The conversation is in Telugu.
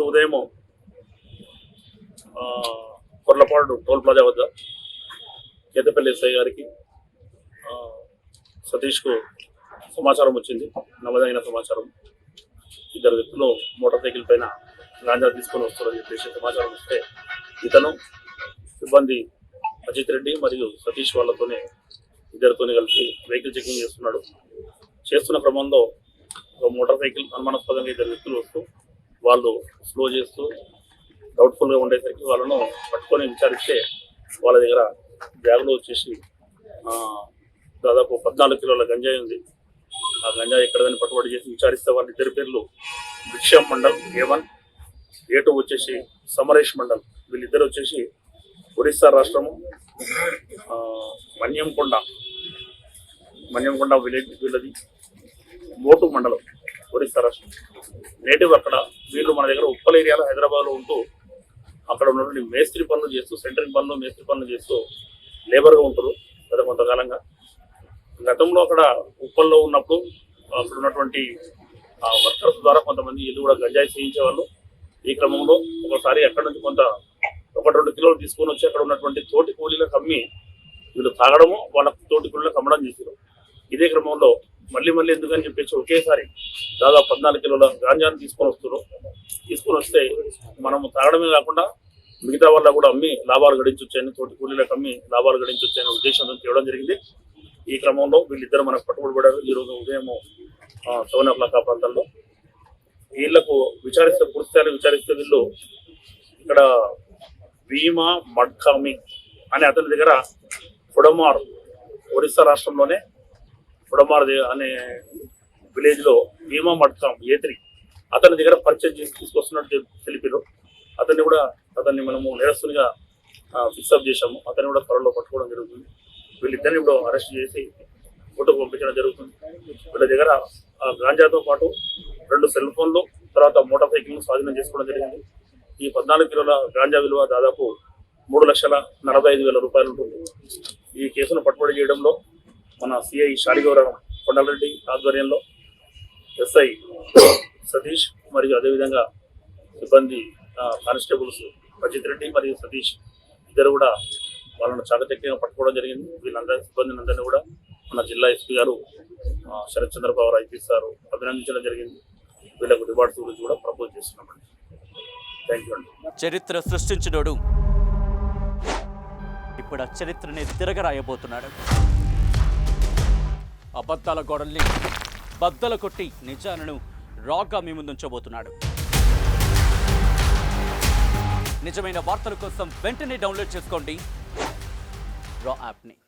ఈరోజు ఉదయం కొర్లపాడు టోల్ ప్లాజా వద్ద కేతపల్లి ఎస్ఐ గారికి సతీష్కు సమాచారం వచ్చింది. నమ్మదగిన సమాచారం. ఇద్దరు వ్యక్తులు మోటార్ సైకిల్ పైన గాంజా తీసుకొని వస్తారని చెప్పేసి సమాచారం వస్తే ఇతను సిబ్బంది అజిత్ రెడ్డి మరియు సతీష్ వాళ్ళతోనే ఇద్దరితోనే కలిసి వెహికల్ చెకింగ్ చేస్తున్న క్రమంలో ఒక మోటార్ సైకిల్ అనుమానాస్పదంగా ఇద్దరు వ్యక్తులు వస్తూ వాళ్ళు స్లో చేస్తూ డౌట్ఫుల్గా ఉండేసరికి వాళ్ళను పట్టుకొని విచారిస్తే వాళ్ళ దగ్గర బ్యాగులో వచ్చేసి దాదాపు 14 కిలోల గంజాయి ఉంది. ఆ గంజాయి ఎక్కడదని పట్టుబడి చేసి విచారిస్తే వాళ్ళ ఇద్దరి పేర్లు భిక్షం మండల్ A1, A2 వచ్చేసి సమరేష్ మండల్. వీళ్ళిద్దరు వచ్చేసి ఒరిస్సా రాష్ట్రము మన్యంకొండ విలేజ్ వీళ్ళది మోటు మండలం ఒరిస్సా రాష్ట్రం. నేటివ్ అక్కడ. వీళ్ళు మన దగ్గర ఉప్పల్ ఏరియాలో హైదరాబాద్లో ఉంటూ అక్కడ ఉన్నటువంటి మేస్త్రి పనులు చేస్తూ సెంట్రింగ్ పనులు మేస్త్రి పనులు చేస్తూ లేబర్గా ఉంటారు గత కొంతకాలంగా. గతంలో అక్కడ ఉప్పల్లో ఉన్నప్పుడు అక్కడ ఉన్నటువంటి వర్కర్స్ ద్వారా కొంతమంది వీళ్ళు కూడా గంజాయి చేయించేవాళ్ళు. ఈ క్రమంలో ఒకసారి అక్కడ నుంచి 1-2 కిలోలు తీసుకొని వచ్చి అక్కడ ఉన్నటువంటి తోటి కూలీలకు అమ్మి వీళ్ళు తాగడము, వాళ్ళ తోటి కూలీలకు అమ్మడం చేశారు. ఇదే క్రమంలో మళ్ళీ ఎందుకని చెప్పేసి ఒకేసారి దాదాపు 14 కిలోల గాంజాను తీసుకొని వస్తే మనము తాగడమే కాకుండా మిగతా వాళ్ళ కూడా అమ్మి లాభాలు గడించొచ్చాయని, తోటి కూలీలకు అమ్మి లాభాలు గడించొచ్చాయని ఉద్దేశంతో తేవడం జరిగింది. ఈ క్రమంలో వీళ్ళిద్దరు మనకు పట్టుబడి ఈరోజు ఉదయం 7 o'clock ఆ ప్రాంతంలో వీళ్లకు విచారిస్తే వీళ్ళు ఇక్కడ భీమా మడ్కామి అనే అతని దగ్గర పుడమార్ ఒరిస్సా రాష్ట్రంలోనే పుడమార్ అనే విలేజ్లో భీమా మడ్కామ్ A3 అతని దగ్గర పర్చేజ్ చేసి తీసుకొస్తున్నట్టు తెలిపారు. అతన్ని మనము నేరస్తునిగా ఫిక్సప్ చేశాము. అతన్ని కూడా త్వరలో పట్టుకోవడం జరుగుతుంది. వీళ్ళిద్దరిని ఇప్పుడు అరెస్ట్ చేసి కోర్టుకు పంపించడం జరుగుతుంది. వీళ్ళ దగ్గర గాంజాతో పాటు 2 సెల్ ఫోన్లు, తర్వాత మోటార్ సైకిల్ను స్వాధీనం చేసుకోవడం జరిగింది. ఈ 14 కిలోల గాంజా విలువ దాదాపు 3,45,000 రూపాయలు ఉంటుంది. ఈ కేసును పట్టుబడి చేయడంలో మన సిఐ శాలిగౌరవం కొండలరెడ్డి ఆధ్వర్యంలో ఎస్ఐ సతీష్ మరియు అదేవిధంగా సిబ్బంది కానిస్టేబుల్స్ అజిత్ రెడ్డి మరియు సతీష్ ఇద్దరు కూడా వాళ్ళను చాకచక్యంగా పట్టుకోవడం జరిగింది. సిబ్బందిని కూడా మన జిల్లా ఎస్పీ గారు శరత్ చంద్రబాబు ఐపీఎస్ గారు అభినందించడం జరిగింది. వీళ్ళకు రివార్డ్స్ గురించి కూడా ప్రపోజ్ చేస్తున్నామండి. థ్యాంక్ యూ అండి. చరిత్ర సృష్టించినోడు ఇప్పుడు ఆ చరిత్రని తిరగరాయబోతున్నాడు. అబద్ధాల గోడల్ని బద్దలు కొట్టి నిజాలను రాగా మీ ముందుంచబోతున్నాడు. నిజమైన వార్తల కోసం వెంటనే డౌన్లోడ్ చేసుకోండి రా యాప్ని.